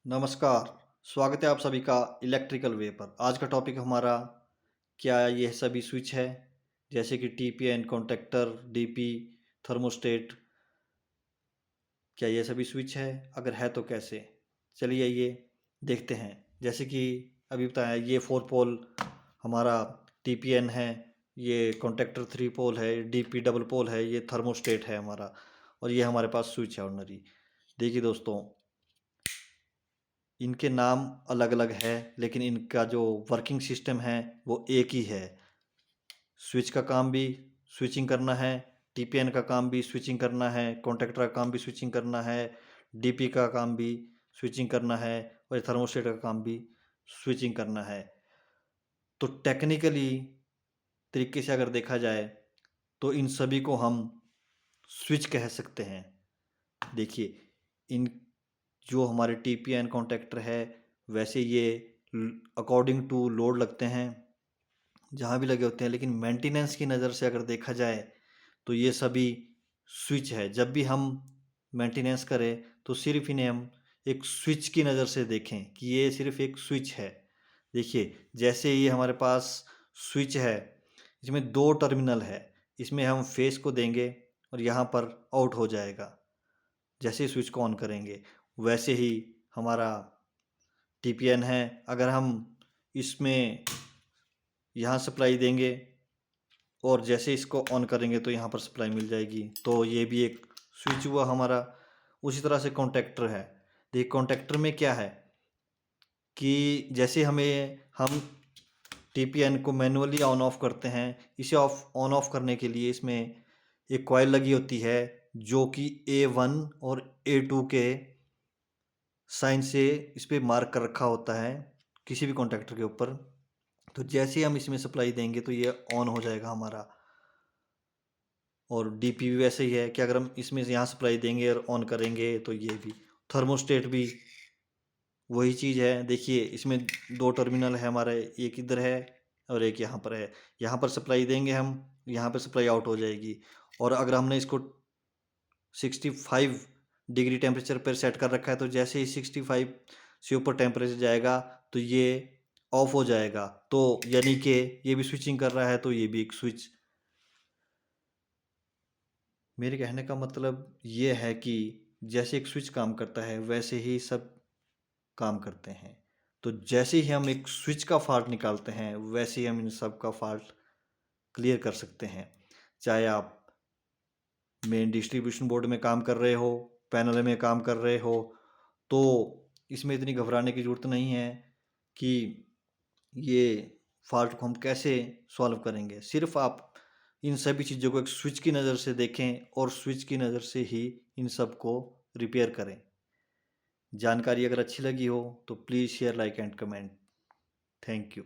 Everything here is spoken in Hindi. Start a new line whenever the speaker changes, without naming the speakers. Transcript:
नमस्कार, स्वागत है आप सभी का इलेक्ट्रिकल वे पर। आज का टॉपिक हमारा क्या यह सभी स्विच है जैसे कि टीपीएन, कॉन्टैक्टर, डीपी, थर्मोस्टेट, क्या ये सभी स्विच है? अगर है तो कैसे? चलिए ये देखते हैं। जैसे कि अभी बताया ये 4 पोल हमारा टीपीएन है, ये कॉन्टैक्टर 3 पोल है, डीपी डबल पोल है, ये थर्मोस्टेट है हमारा और ये हमारे पास स्विच है ऑर्डिनरी। देखिए दोस्तों, इनके नाम अलग अलग है लेकिन इनका जो वर्किंग सिस्टम है वो एक ही है। स्विच का काम भी स्विचिंग करना है, टीपीएन का काम भी स्विचिंग करना है, कॉन्टैक्टर का काम भी स्विचिंग करना है, डीपी का काम भी स्विचिंग करना है और थर्मोस्टेट का काम भी स्विचिंग करना है। तो टेक्निकली तरीके से अगर देखा जाए तो इन सभी को हम स्विच कह सकते हैं। देखिए, इन जो हमारे टीपीएन कॉन्टैक्टर है वैसे ये अकॉर्डिंग टू लोड लगते हैं जहाँ भी लगे होते हैं, लेकिन मेंटेनेंस की नज़र से अगर देखा जाए तो ये सभी स्विच है। जब भी हम मेंटेनेंस करें तो सिर्फ इन्हें हम एक स्विच की नज़र से देखें कि ये सिर्फ एक स्विच है। देखिए, जैसे ये हमारे पास स्विच है, इसमें 2 टर्मिनल है, इसमें हम फेस को देंगे और यहाँ पर आउट हो जाएगा। जैसे ही स्विच को ऑन करेंगे वैसे ही हमारा टीपीएन है, अगर हम इसमें यहाँ सप्लाई देंगे और जैसे इसको ऑन करेंगे तो यहाँ पर सप्लाई मिल जाएगी, तो ये भी एक स्विच हुआ हमारा। उसी तरह से कॉन्टैक्टर है। देखिए, कॉन्टैक्टर में क्या है कि जैसे हम टीपीएन को मैनुअली ऑन ऑफ करते हैं, इसे ऑन ऑफ करने के लिए इसमें एक कॉइल लगी होती है जो कि A1 और A2 के साइन से इस पर मार्क कर रखा होता है किसी भी कॉन्टैक्टर के ऊपर। तो जैसे ही हम इसमें सप्लाई देंगे तो ये ऑन हो जाएगा हमारा। और डीपी भी वैसे ही है कि अगर हम इसमें से यहाँ सप्लाई देंगे और ऑन करेंगे तो ये भी। थर्मोस्टेट भी वही चीज़ है। देखिए, इसमें 2 टर्मिनल है हमारे, एक इधर है और एक यहाँ पर है। यहाँ पर सप्लाई देंगे हम, यहाँ पर सप्लाई आउट हो जाएगी। और अगर हमने इसको 65 डिग्री टेम्परेचर पर सेट कर रखा है तो जैसे ही 65 से ऊपर टेम्परेचर जाएगा तो ये ऑफ हो जाएगा। तो यानी कि ये भी स्विचिंग कर रहा है, तो ये भी एक स्विच। मेरे कहने का मतलब ये है कि जैसे एक स्विच काम करता है वैसे ही सब काम करते हैं। तो जैसे ही हम एक स्विच का फॉल्ट निकालते हैं वैसे ही हम इन सब का फॉल्ट क्लियर कर सकते हैं। चाहे आप मेन डिस्ट्रीब्यूशन बोर्ड में काम कर रहे हो, पैनल में काम कर रहे हो, तो इसमें इतनी घबराने की ज़रूरत नहीं है कि ये फॉल्ट को हम कैसे सॉल्व करेंगे। सिर्फ आप इन सभी चीज़ों को एक स्विच की नज़र से देखें और स्विच की नज़र से ही इन सब को रिपेयर करें। जानकारी अगर अच्छी लगी हो तो please share, like and comment. Thank you.